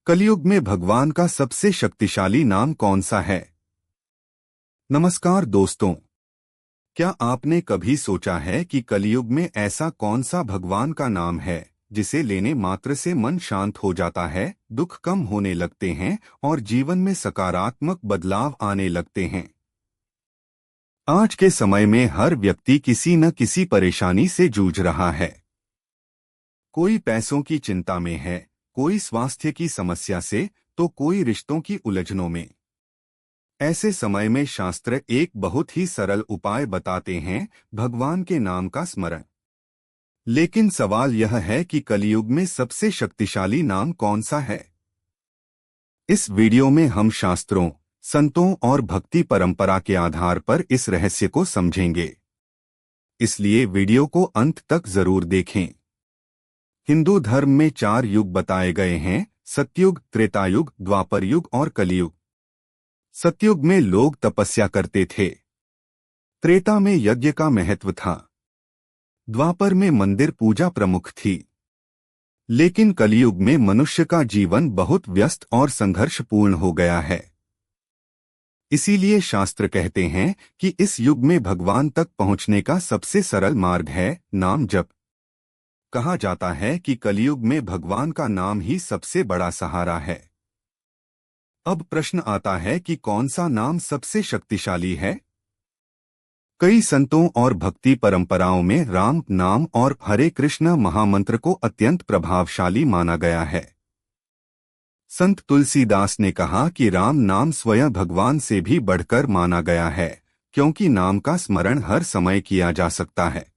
कलयुग में भगवान का सबसे शक्तिशाली नाम कौन सा है? नमस्कार दोस्तों, क्या आपने कभी सोचा है कि कलयुग में ऐसा कौन सा भगवान का नाम है जिसे लेने मात्र से मन शांत हो जाता है, दुख कम होने लगते हैं और जीवन में सकारात्मक बदलाव आने लगते हैं? आज के समय में हर व्यक्ति किसी न किसी परेशानी से जूझ रहा है। कोई पैसों की चिंता में है, कोई स्वास्थ्य की समस्या से, तो कोई रिश्तों की उलझनों में। ऐसे समय में शास्त्र एक बहुत ही सरल उपाय बताते हैं, भगवान के नाम का स्मरण। लेकिन सवाल यह है कि कलयुग में सबसे शक्तिशाली नाम कौन सा है? इस वीडियो में हम शास्त्रों, संतों और भक्ति परंपरा के आधार पर इस रहस्य को समझेंगे। इसलिए वीडियो को अंत तक जरूर देखें। हिंदू धर्म में 4 युग बताए गए हैं: सतयुग, त्रेतायुग, द्वापर युग और कलियुग। सतयुग में लोग तपस्या करते थे। त्रेता में यज्ञ का महत्व था। द्वापर में मंदिर पूजा प्रमुख थी। लेकिन कलियुग में मनुष्य का जीवन बहुत व्यस्त और संघर्षपूर्ण हो गया है। इसीलिए शास्त्र कहते हैं कि इस युग में भगवान तक पहुंचने का सबसे सरल मार्ग है नाम जप। कहा जाता है कि कलयुग में भगवान का नाम ही सबसे बड़ा सहारा है। अब प्रश्न आता है कि कौन सा नाम सबसे शक्तिशाली है? कई संतों और भक्ति परंपराओं में राम नाम और हरे कृष्ण महामंत्र को अत्यंत प्रभावशाली माना गया है। संत तुलसीदास ने कहा कि राम नाम स्वयं भगवान से भी बढ़कर माना गया है, क्योंकि नाम का स्मरण हर समय किया जा सकता है।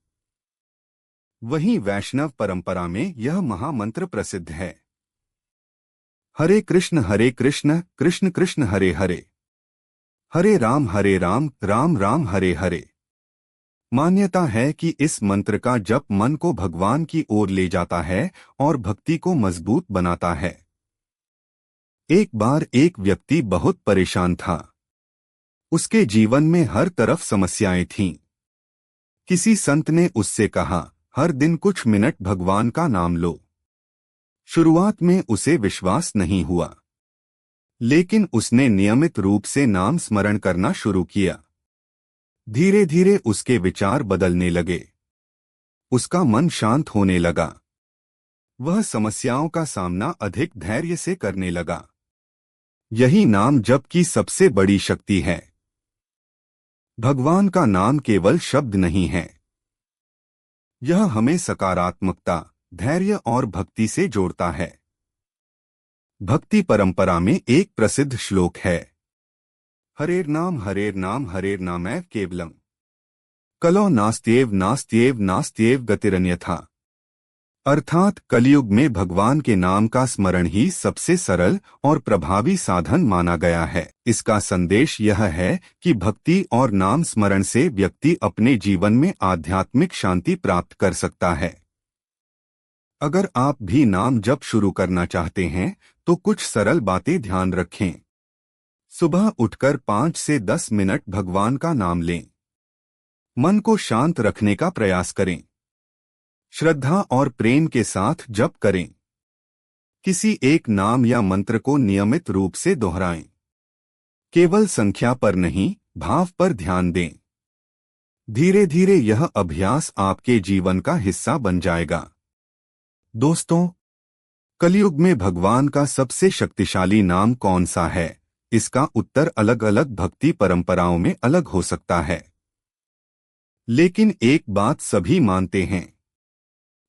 वहीं वैष्णव परंपरा में यह महामंत्र प्रसिद्ध है: हरे कृष्ण कृष्ण कृष्ण हरे हरे, हरे राम राम राम हरे हरे। मान्यता है कि इस मंत्र का जप मन को भगवान की ओर ले जाता है और भक्ति को मजबूत बनाता है। एक बार एक व्यक्ति बहुत परेशान था। उसके जीवन में हर तरफ समस्याएं थीं। किसी संत ने उससे कहा, हर दिन कुछ मिनट भगवान का नाम लो। शुरुआत में उसे विश्वास नहीं हुआ, लेकिन उसने नियमित रूप से नाम स्मरण करना शुरू किया। धीरे धीरे उसके विचार बदलने लगे। उसका मन शांत होने लगा। वह समस्याओं का सामना अधिक धैर्य से करने लगा। यही नाम जप की सबसे बड़ी शक्ति है। भगवान का नाम केवल शब्द नहीं है। यह हमें सकारात्मकता, धैर्य और भक्ति से जोड़ता है। भक्ति परंपरा में एक प्रसिद्ध श्लोक है: हरेर नाम हरेर नामैव केवलम, कलो नास्त्येव नास्त्येव नास्त्येव गतिरन्यथा। अर्थात कलयुग में भगवान के नाम का स्मरण ही सबसे सरल और प्रभावी साधन माना गया है। इसका संदेश यह है कि भक्ति और नाम स्मरण से व्यक्ति अपने जीवन में आध्यात्मिक शांति प्राप्त कर सकता है। अगर आप भी नाम जप शुरू करना चाहते हैं तो कुछ सरल बातें ध्यान रखें। सुबह उठकर 5 से 10 मिनट भगवान का नाम लें। मन को शांत रखने का प्रयास करें। श्रद्धा और प्रेम के साथ जप करें। किसी एक नाम या मंत्र को नियमित रूप से दोहराएं। केवल संख्या पर नहीं, भाव पर ध्यान दें। धीरे धीरे यह अभ्यास आपके जीवन का हिस्सा बन जाएगा। दोस्तों, कलयुग में भगवान का सबसे शक्तिशाली नाम कौन सा है? इसका उत्तर अलग अलग भक्ति परंपराओं में अलग हो सकता है। लेकिन एक बात सभी मानते हैं: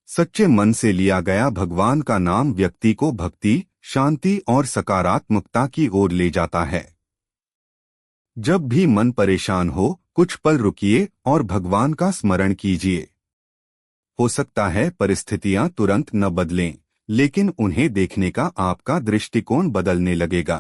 सच्चे मन से लिया गया भगवान का नाम व्यक्ति को भक्ति, शांति और सकारात्मकता की ओर ले जाता है। जब भी मन परेशान हो, कुछ पल रुकिए और भगवान का स्मरण कीजिए। हो सकता है परिस्थितियां तुरंत न बदलें, लेकिन उन्हें देखने का आपका दृष्टिकोण बदलने लगेगा।